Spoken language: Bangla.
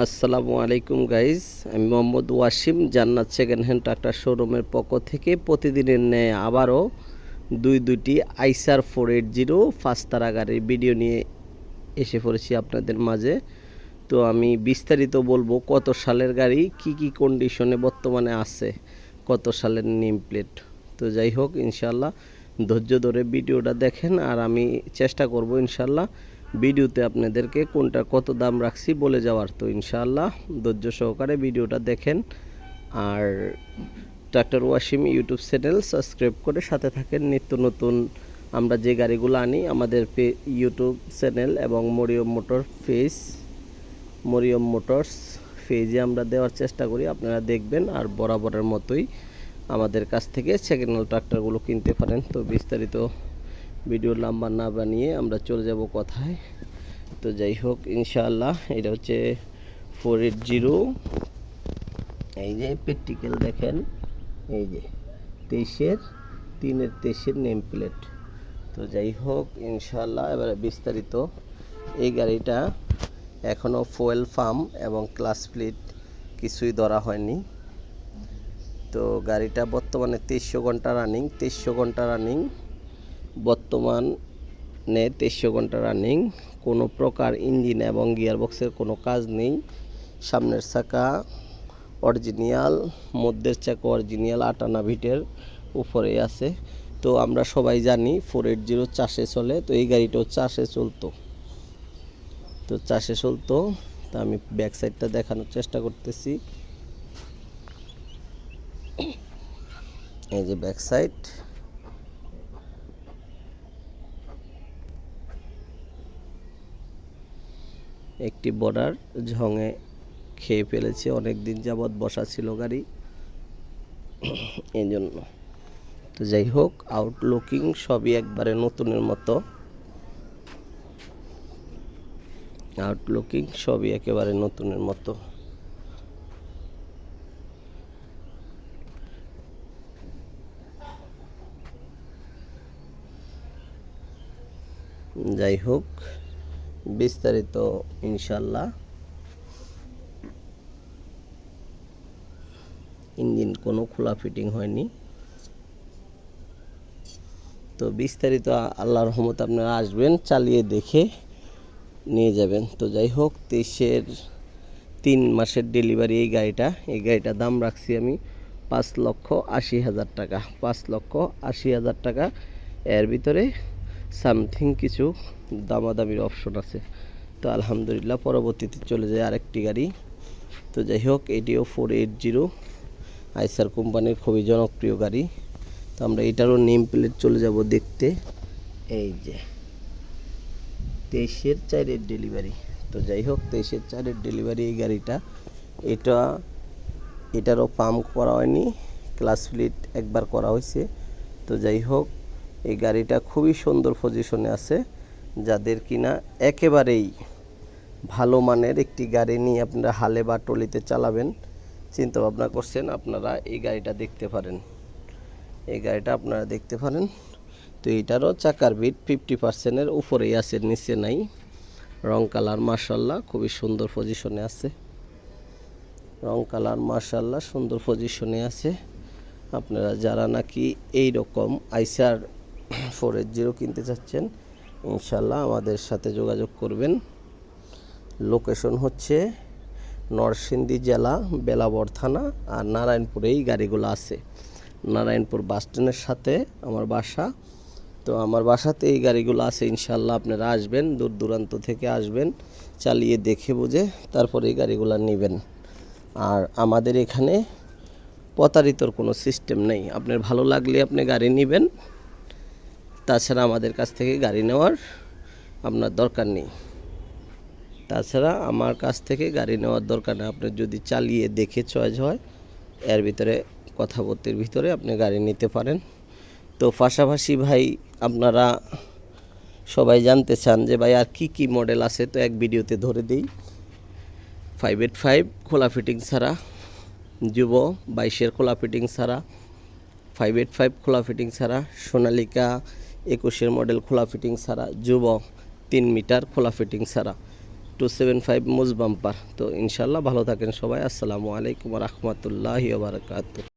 আসসালামু আলাইকুম গাইজ, আমি মোহাম্মদ ওয়াসিম জান্নাত সেকেন্ড হ্যান্ড ট্রাক্টর শোরুমের পক্ষ থেকে প্রতিদিনের ন্যায় আবারও দুইটি আইসার 480 ফাস্তারা গাড়ির ভিডিও নিয়ে এসে পড়েছি আপনাদের মাঝে। তো আমি বিস্তারিত বলবো কত সালের গাড়ি, কি কন্ডিশনে বর্তমানে আছে, কত সালের নেম প্লেট। তো যাই হোক, ইনশাল্লাহ ধৈর্য ধরে ভিডিওটা দেখেন, আর আমি চেষ্টা করব ইনশাল্লাহ ভিডিওতে আপনাদেরকে কোনটা কত দাম রাখছি বলে যাওয়ার। তো ইনশাআল্লাহ ধৈর্য সহকারে ভিডিওটা দেখেন, আর tractor Wasim YouTube channel subscribe করে সাথে থাকেন। নিত্য নতুন আমরা যে গাড়িগুলো আনি আমাদের ইউটিউব চ্যানেল এবং মরিয়ম মোটরস পেজে আমরা দেওয়ার চেষ্টা করি, আপনারা দেখবেন। আর বরাবরের মতোই আমাদের কাছ থেকে সেকেন্ড হ্যান্ড ট্রাক্টরগুলো কিনতে পারেন। তো বিস্তারিত ভিডিও লম্বা না বানিয়ে আমরা চলে যাব কথায়। তো যাই হোক, ইনশাআল্লাহ এটা হচ্ছে 480। এই যে প্র্যাকটিক্যাল দেখেন, এই যে 23-3-23 নেম প্লেট। তো যাই হোক, ইনশাআল্লাহ এবারে বিস্তারিত। এই গাড়িটা এখনও ফুয়েল পাম্প এবং ক্লাচ প্লেট কিছুই ধরা হয়নি। তো গাড়িটা বর্তমানে 2300 ঘন্টা রানিং, বর্তমানে 2300 ঘন্টা রানিং। কোনো প্রকার ইঞ্জিন এবং গিয়ারবক্সের কোনো কাজ নেই। সামনের চাকা অরিজিনাল, মধ্যের চাকা অরিজিনাল, 8 আনা ভিটের উপরে আছে। তো আমরা সবাই জানি 480 চাষে চলে, তো এই গাড়িটাও চাষে চলতো। তো আমি ব্যাক সাইডটা দেখানোর চেষ্টা করতেছি। এই যে ব্যাক সাইড, একটি বর্ডার ঝঙে খেয়ে ফেলেছে, অনেক দিন যাবৎ বসা ছিল গাড়ি, এই জন্য। তো যাই হোক, আউটলুকিং সবই একবারে নতুনের মতো, একেবারে নতুনের মতো। যাই হোক, বিস্তারিত ইনশাল্লাহ। ইঞ্জিন কোনো খোলা ফিটিং হয়নি। তো বিস্তারিত আল্লাহর রহমতে আপনারা আসবেন, চালিয়ে দেখে নিয়ে যাবেন। তো যাই হোক, 23 মাসের ডেলিভারি এই গাড়িটার দাম রাখছি আমি 5,80,000 টাকা। 5,80,000 টাকা। এর ভিতরে সামথিং কিছু দামাদামির অপশন আছে। তো আলহামদুলিল্লাহ, পরবর্তীতে চলে যায় আরেকটি গাড়ি। তো যাই হোক, এটিও 480 আইসার কোম্পানির খুবই জনপ্রিয় গাড়ি। তো আমরা এটারও নেম প্লেট চলে যাব দেখতে। এই যে 23/4 ডেলিভারি। তো যাই হোক, 23/4 ডেলিভারি এই গাড়িটা। এটারও পাম্প করা হয়নি, ক্লাচ প্লেট একবার করা হয়েছে। তো যাই হোক, এই গাড়িটা খুবই সুন্দর পজিশনে আছে। যাদের কিনা একেবারেই ভালো মানের একটি গাড়ি নিয়ে আপনারা হালে বা টলিতে চালাবেন চিন্তা ভাবনা করছেন, আপনারা এই গাড়িটা দেখতে পারেন। তো এটারও চাকার বিট 50%-এর উপরেই আছে, নিচে নাই। রং কালার মাশাআল্লাহ খুবই সুন্দর পজিশনে আছে। আপনারা যারা নাকি এই রকম আইসার 480 কিনতে চাচ্ছেন, ইনশাল্লাহ আমাদের সাথে যোগাযোগ করবেন। লোকেশন হচ্ছে নরসিংদী জেলা, বেলাবর থানা, আর নারায়ণপুরে এই গাড়িগুলো আছে। নারায়ণপুর বাস স্ট্যান্ডের সাথে আমার বাসা। তো আমার বাসাতে এই গাড়িগুলো আছে। ইনশাল্লাহ আপনারা আসবেন, দূর দূরান্ত থেকে আসবেন, চালিয়ে দেখে বুঝে তারপরে এই গাড়িগুলো নেবেন। আর আমাদের এখানে প্রতারিতর কোনো সিস্টেম নেই। আপনার ভালো লাগলে আপনি গাড়ি নেবেন, তাছাড়া আমাদের কাছ থেকে গাড়ি নেওয়ার আপনার দরকার নেই। আপনার যদি চালিয়ে দেখে চয়েস হয়, এর ভিতরে কথাবার্তার ভিতরে আপনি গাড়ি নিতে পারেন। তো পাশাপাশি ভাই, আপনারা সবাই জানতে চান যে ভাই আর কি মডেল আছে, তো এক ভিডিওতে ধরে দিই। 585 খোলা ফিটিং ছাড়া, যুব 22-এর খোলা ফিটিং ছাড়া, 585 খোলা ফিটিং ছাড়া, সোনালিকা 21-এর মডেল খোলা ফিটিং ছাড়া, যুব 3 মিটার খোলা ফিটিং ছাড়া। 275 মুজ বাম্পার। তো ইনশাল্লাহ ভালো থাকেন সবাই। আসসালামু আলাইকুম রহমতুল্লাহি বারাকাতুহ।